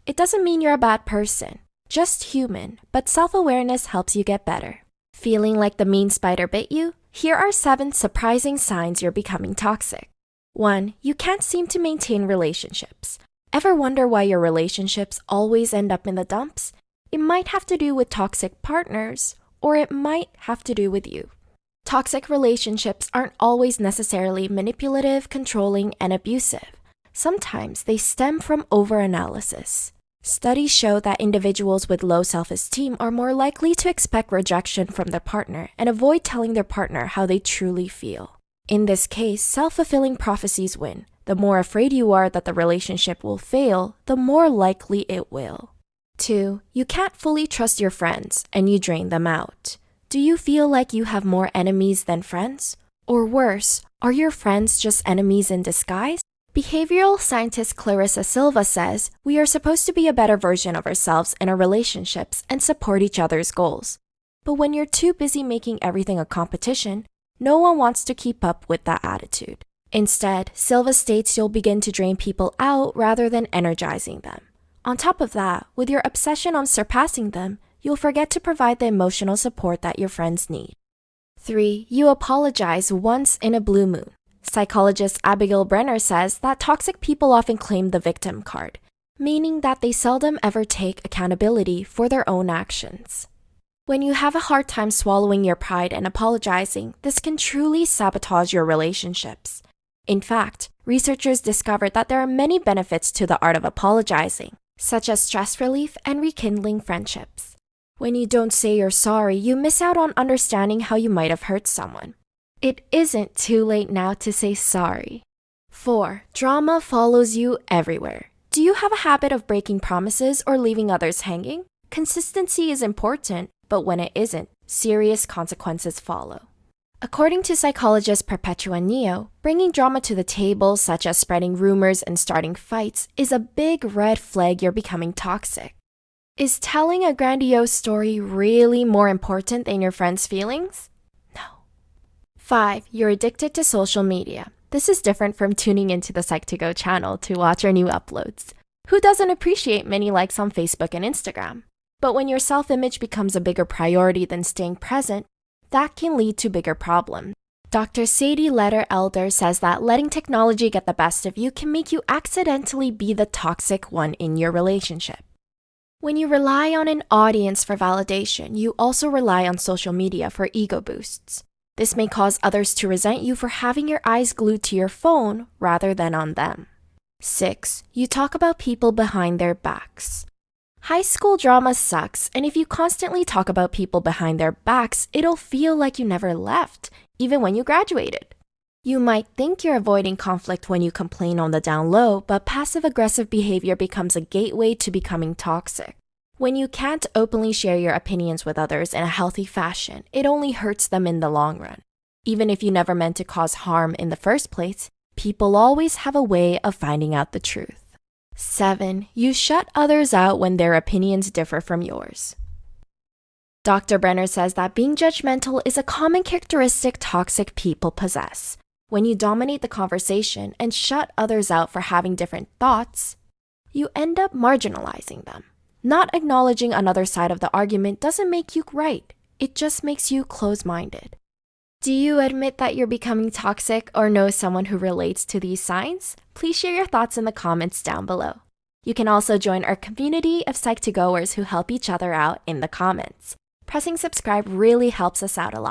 It doesn't mean you're a bad person, just human, but self-awareness helps you get better. Feeling like the mean spider bit you? Here are 7 surprising signs you're becoming toxic. 1. You can't seem to maintain relationships. Ever wonder why your relationships always end up in the dumps? It might have to do with toxic partners, or it might have to do with you. Toxic relationships aren't always necessarily manipulative, controlling, and abusive. Sometimes they stem from overanalysis. Studies show that individuals with low self-esteem are more likely to expect rejection from their partner and avoid telling their partner how they truly feel. In this case, self-fulfilling prophecies win. The more afraid you are that the relationship will fail, the more likely it will. 2. You can't fully trust your friends, and you drain them out. Do you feel like you have more enemies than friends? Or worse, are your friends just enemies in disguise? Behavioral scientist Clarissa Silva says, we are supposed to be a better version of ourselves in our relationships and support each other's goals. But when you're too busy making everything a competition, no one wants to keep up with that attitude. Instead, Silva states you'll begin to drain people out rather than energizing them. On top of that, with your obsession on surpassing them, you'll forget to provide the emotional support that your friends need. 3. You apologize once in a blue moon. Psychologist Abigail Brenner says that toxic people often claim the victim card, meaning that they seldom ever take accountability for their own actions. When you have a hard time swallowing your pride and apologizing, this can truly sabotage your relationships. In fact, researchers discovered that there are many benefits to the art of apologizing, such as stress relief and rekindling friendships. When you don't say you're sorry, you miss out on understanding how you might have hurt someone. It isn't too late now to say sorry. 4. Drama follows you everywhere. Do you have a habit of breaking promises or leaving others hanging? Consistency is important, but when it isn't, serious consequences follow. According to psychologist Perpetua Neo, bringing drama to the table, such as spreading rumors and starting fights, is a big red flag you're becoming toxic. Is telling a grandiose story really more important than your friend's feelings? 5. You're addicted to social media. This is different from tuning into the Psych2Go channel to watch our new uploads. Who doesn't appreciate many likes on Facebook and Instagram? But when your self-image becomes a bigger priority than staying present, that can lead to bigger problems. Dr. Sadie Letter-Elder says that letting technology get the best of you can make you accidentally be the toxic one in your relationship. When you rely on an audience for validation, you also rely on social media for ego boosts. This may cause others to resent you for having your eyes glued to your phone rather than on them. 6. You talk about people behind their backs. High school drama sucks, and if you constantly talk about people behind their backs, it'll feel like you never left, even when you graduated. You might think you're avoiding conflict when you complain on the down low, but passive-aggressive behavior becomes a gateway to becoming toxic. When you can't openly share your opinions with others in a healthy fashion, it only hurts them in the long run. Even if you never meant to cause harm in the first place, people always have a way of finding out the truth. 7. You shut others out when their opinions differ from yours. Dr. Brenner says that being judgmental is a common characteristic toxic people possess. When you dominate the conversation and shut others out for having different thoughts, you end up marginalizing them. Not acknowledging another side of the argument doesn't make you right. It just makes you close-minded. Do you admit that you're becoming toxic or know someone who relates to these signs? Please share your thoughts in the comments down below. You can also join our community of Psych2Goers who help each other out in the comments. Pressing subscribe really helps us out a lot.